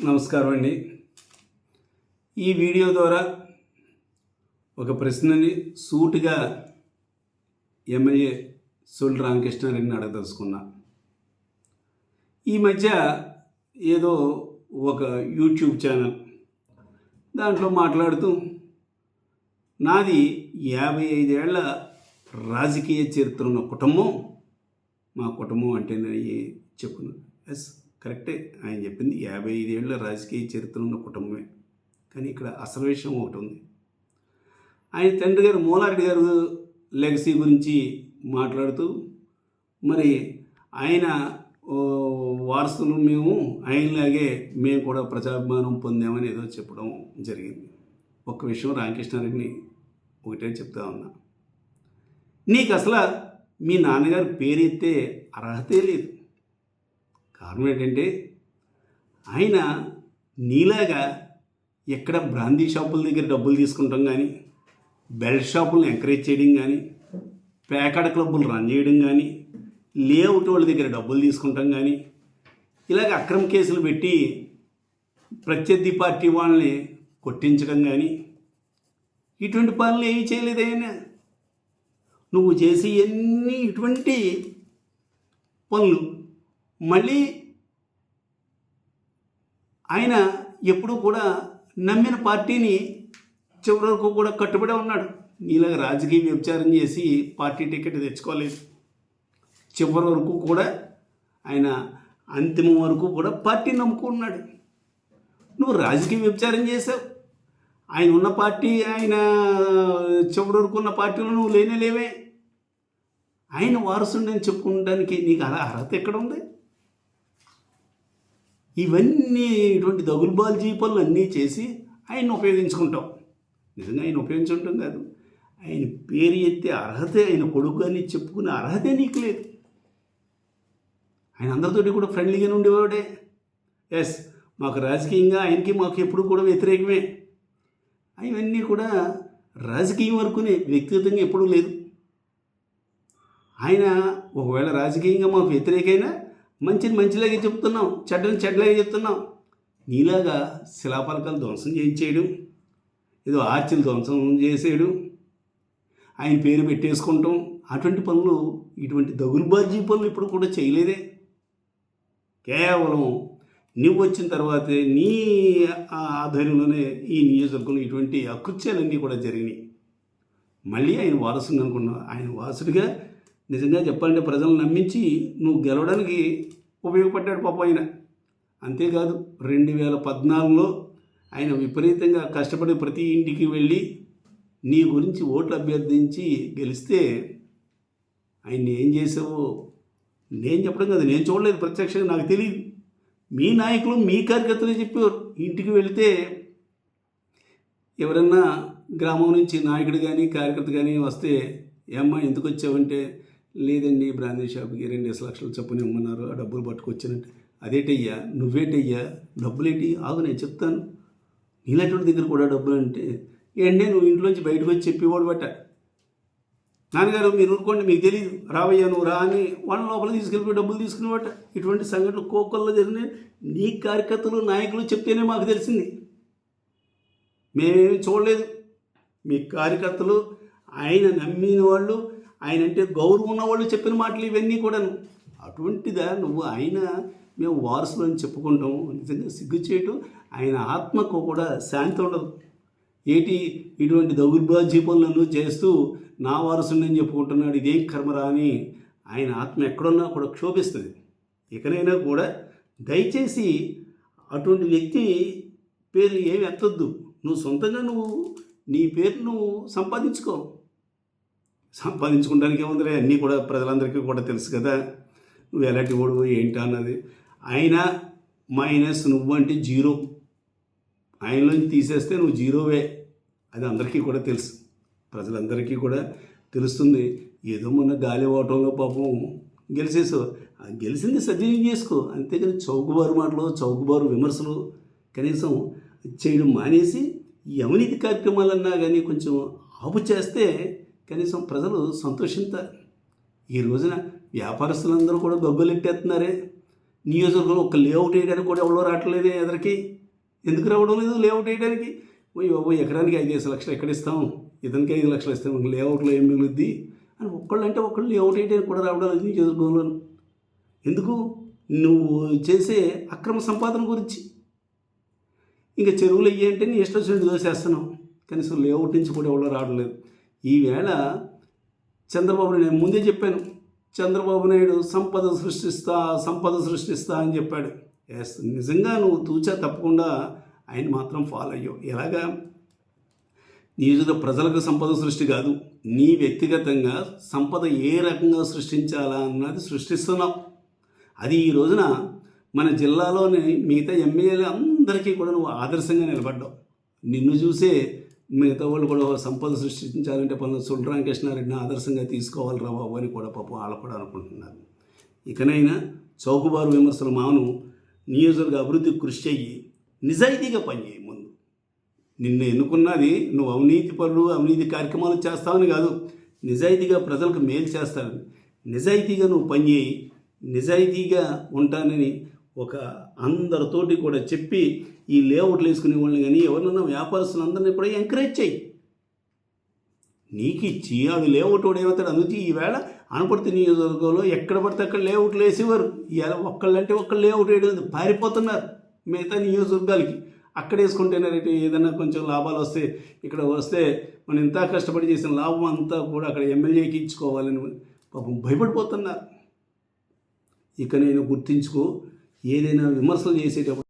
నమస్కారం అండి. ఈ వీడియో ద్వారా ఒక ప్రశ్నని సూటిగా ఎమ్మెల్యే సోలి రామకృష్ణారెడ్డిని అడగదలుచుకున్నా. ఈ మధ్య ఏదో ఒక యూట్యూబ్ ఛానల్ దాంట్లో మాట్లాడుతూ నాది 55 ఏళ్ల రాజకీయ చరిత్ర ఉన్న కుటుంబం, మా కుటుంబం అంటేనని చెప్పుకున్నాను. ఎస్, కరెక్టే, ఆయన చెప్పింది 55 ఏళ్ల రాజకీయ చరిత్ర ఉన్న కుటుంబమే. కానీ ఇక్కడ అసలు విషయం ఒకటి ఉంది. ఆయన తండ్రి గారు మూలారెడ్డి గారు లెగసీ గురించి మాట్లాడుతూ మరి ఆయన వారసులు మేము, ఆయనలాగే మేము కూడా ప్రజాభిమానం పొందామని ఏదో చెప్పడం జరిగింది. ఒక్క విషయం రామకృష్ణారెడ్డిని ఒకటే చెప్తా ఉన్నా, నీకు అసలు మీ నాన్నగారి పేరు ఎత్తే అర్హతే లేదు. కారణం ఏంటంటే ఆయన నీలాగా ఎక్కడ బ్రాందీ షాపుల దగ్గర డబ్బులు తీసుకుంటాం కానీ, బెల్ట్ షాపులను ఎంకరేజ్ చేయడం కానీ, పేకాడ క్లబ్బులు రన్ చేయడం కానీ, లేఅవుట్ వాళ్ళ దగ్గర డబ్బులు తీసుకుంటాం కానీ, ఇలాగ అక్రమ కేసులు పెట్టి ప్రత్యర్థి పార్టీ వాళ్ళని కొట్టించడం కానీ, ఇటువంటి పనులు ఏమీ చేయలేదైనా. నువ్వు చేసి ఎన్ని ఇటువంటి పనులు మళ్ళీ ఆయన ఎప్పుడూ కూడా నమ్మిన పార్టీని చివరి వరకు కూడా కట్టుబడి ఉన్నాడు. నీలాగా రాజకీయ వ్యభిచారం చేసి పార్టీ టికెట్ తెచ్చుకోలేదు. చివరి వరకు కూడా ఆయన అంతిమం వరకు కూడా పార్టీ నమ్ముకున్నాడు. నువ్వు రాజకీయ వ్యభిచారం చేసావు. ఆయన ఉన్న పార్టీ, ఆయన చివరి వరకు ఉన్న పార్టీలో నువ్వు లేనే. ఆయన వారసుని చెప్పుకోవడానికి నీకు అర్హత ఎక్కడ ఉంది? ఇవన్నీ ఇటువంటి దగులుబాజీ పనులు అన్నీ చేసి ఆయన ఉపయోగించుకుంటాం. నిజంగా ఆయన ఉపయోగించుకుంటాం కాదు, ఆయన పేరు ఎత్తే అర్హతే, ఆయన కొడుకు అని చెప్పుకునే అర్హతే నీకు లేదు. ఆయన అందరితోటి కూడా ఫ్రెండ్లీగానే ఉండేవాడే. ఎస్, మాకు రాజకీయంగా ఆయనకి మాకు ఎప్పుడు కూడా వ్యతిరేకమే. ఇవన్నీ కూడా రాజకీయం వరకునే, వ్యక్తిగతంగా ఎప్పుడూ లేదు. ఆయన ఒకవేళ రాజకీయంగా మాకు వ్యతిరేకైనా మంచిని మంచిలాగే చెప్తున్నాం, చెడ్డని చెడ్డలాగే చెప్తున్నాం. నీలాగా శిలాఫలకాలు ధ్వంసం చేయించేయడం, ఏదో ఆర్చిలు ధ్వంసం చేసేయడం, ఆయన పేరు పెట్టేసుకుంటాం, అటువంటి పనులు, ఇటువంటి దగులుబాజీ పనులు ఇప్పుడు కూడా చేయలేదే. కేవలం నువ్వు వచ్చిన తర్వాతే నీ ఆధ్వర్యంలోనే ఈ నియోజకవర్గంలో ఇటువంటి అకృత్యాలన్నీ కూడా జరిగినాయి. మళ్ళీ ఆయన వారసుని అనుకున్నావు. ఆయన వారసుడిగా నిజంగా చెప్పాలంటే ప్రజలను నమ్మించి నువ్వు గెలవడానికి ఉపయోగపడ్డాడు పాప ఆయన. అంతేకాదు 2014లో ఆయన విపరీతంగా కష్టపడి ప్రతి ఇంటికి వెళ్ళి నీ గురించి ఓట్లు అభ్యర్థించి గెలిస్తే ఆయన్ని ఏం చేసావో నేను చెప్పడం కాదు, నేను చూడలేదు ప్రత్యక్షంగా, నాకు తెలియదు. మీ నాయకులు, మీ కార్యకర్తలే చెప్పేవారు. ఇంటికి వెళితే ఎవరన్నా గ్రామం నుంచి నాయకుడు కానీ కార్యకర్త కానీ వస్తే, ఏమ్మా ఎందుకు వచ్చావంటే, లేదండి బ్రాందీ షాప్కి 2 లక్షలు చొప్పున ఇమ్మన్నారు, ఆ డబ్బులు పట్టుకొచ్చానంటే, అదేటయ్యా నువ్వేటయ్యా డబ్బులేంటి, ఆగు నేను చెప్తాను. నీలాంటి దగ్గర కూడా డబ్బులు అంటే ఏంటంటే నువ్వు ఇంట్లోంచి బయటకు వచ్చి చెప్పేవాడు బట్ట, నాన్నగారు మీరు ఊరుకోండి మీకు తెలియదు, రావయ్యా నువ్వు రా అని వాళ్ళ లోపల తీసుకెళ్ళిపోయి డబ్బులు తీసుకునేవాట. ఇటువంటి సంఘటనలు కోకొల్లో జరిగినాయి. నీ కార్యకర్తలు నాయకులు చెప్తేనే మాకు తెలిసింది, మేమేమి చూడలేదు. మీ కార్యకర్తలు, ఆయన నమ్మిన వాళ్ళు, ఆయన అంటే గౌరవం ఉన్నవాళ్ళు చెప్పిన మాటలు ఇవన్నీ కూడాను. అటువంటిదా నువ్వు ఆయన మేము వారసులు అని చెప్పుకుంటాం? నిజంగా సిగ్గు చేయటం. ఆయన ఆత్మకు కూడా శాంతి ఉండదు. ఏటి ఇటువంటి దౌర్బాధ్య పనులను చేస్తూ నా వారసుని చెప్పుకుంటున్నాడు, ఇదేం కర్మరా అని ఆయన ఆత్మ ఎక్కడున్నా కూడా క్షోభిస్తుంది. ఇకనైనా కూడా దయచేసి అటువంటి వ్యక్తి పేరు ఏమి ఎత్తొద్దు. నువ్వు సొంతంగా నీ పేరు నువ్వు సంపాదించుకోవడానికి ఏముందిలే, అన్నీ కూడా ప్రజలందరికీ కూడా తెలుసు కదా నువ్వు ఎలాంటి ఓడు ఏంటి అన్నది. ఆయన మైనస్, నువ్వు అంటే 0, ఆయనలోంచి తీసేస్తే నువ్వు 0వే. అది అందరికీ కూడా తెలుసు, ప్రజలందరికీ కూడా తెలుస్తుంది. ఏదో మొన్న గాలి ఓటంలో పాపం గెలిచేసావు, గెలిచింది సద్వినియోగం చేసుకో. అంతేకాని చౌకబారు మాటలు, చౌకబారు విమర్శలు కనీసం చేయడం మానేసి ఈ అవినీతి కార్యక్రమాలన్నా కానీ కొంచెం ఆపు చేస్తే కనీసం ప్రజలు సంతోషిస్తారు. ఈ రోజున వ్యాపారస్తులందరూ కూడా గొగ్గలెట్టేస్తున్నారే. నియోజకవర్గంలో ఒక లేఅవుట్ వేయడానికి కూడా ఎవరో రావట్లేదు ఎదరికి. ఎందుకు రావడం లేదు లేఅవుట్ వేయడానికి? ఎకరానికి 5 లక్షలు ఎక్కడ ఇస్తాం, ఇతనికి 5 లక్షలు ఇస్తాం, లేఅవుట్లో ఏం మిగులుద్ది అని ఒక్కళ్ళంటే ఒకళ్ళు లేఅవుట్ వేయడానికి కూడా రావడం లేదు నియోజకవర్గంలో. ఎందుకు? నువ్వు చేసే అక్రమ సంపాదన గురించి. ఇంకా చెరువులు అయ్యి అంటే నీ ఇష్టం వచ్చినట్టు దోసేస్తున్నావు, కనీసం లేఅవుట్ నుంచి కూడా ఎవరో రావడం లేదు. ఈవేళ చంద్రబాబు నాయుడు, నేను ముందే చెప్పాను, చంద్రబాబు నాయుడు సంపద సృష్టిస్తా అని చెప్పాడు. ఎస్, నిజంగా నువ్వు తూచా తప్పకుండా ఆయన మాత్రం ఫాలో అయ్యావు. ఎలాగా? నియోజక ప్రజలకు సంపద సృష్టి కాదు, నీ వ్యక్తిగతంగా సంపద ఏ రకంగా సృష్టించాలా అన్నది సృష్టిస్తున్నావు. అది ఈ రోజున మన జిల్లాలోని మిగతా ఎమ్మెల్యేలు అందరికీ కూడా నువ్వు ఆదర్శంగా నిలబడ్డావు. నిన్ను చూసే మిగతా వాళ్ళు కూడా సంపద సృష్టించాలంటే సుల్ రామకృష్ణారెడ్డిని ఆదర్శంగా తీసుకోవాలిరా బాబు అని కూడా పాపం వాళ్ళు కూడా అనుకుంటున్నారు. ఇకనైనా చౌకబారు విమర్శలు మాను, నియోజకవర్గ అభివృద్ధికి కృషి చెయ్యి, నిజాయితీగా పనిచేయి. ముందు నిన్ను ఎన్నుకున్నది నువ్వు అవినీతి కార్యక్రమాలు చేస్తావని కాదు, నిజాయితీగా ప్రజలకు మేలు చేస్తానని. నిజాయితీగా నువ్వు పనిచేయి, నిజాయితీగా ఉంటానని ఒక అందరితోటి కూడా చెప్పి ఈ లేఅవుట్లు వేసుకునే వాళ్ళని కానీ ఎవరినన్నా వ్యాపారస్తులందరినీ కూడా ఎంకరేజ్ చేయి. నీకు ఇచ్చి ఆడు లేఅవుట్ వాడు ఏమవుతాడు? అందుకే ఈవేళ అనపర్తి నియోజకవర్గంలో ఎక్కడ పడితే అక్కడ లేఅవుట్లు వేసేవారు. ఇవాళ ఒక్కళ్ళంటే ఒక్కళ్ళు లేఅవుట్ వేయడం పారిపోతున్నారు మిగతా నియోజకవర్గాలకి. అక్కడ వేసుకుంటేనే రేటు ఏదైనా కొంచెం లాభాలు వస్తే, ఇక్కడ వస్తే మనం ఇంత కష్టపడి చేసిన లాభం అంతా కూడా అక్కడ ఎమ్మెల్యేకి ఇచ్చుకోవాలని పాపం భయపడిపోతున్నారు. ఇక నేను గుర్తించుకో, ఏదైనా విమర్శలు చేసేటప్పుడు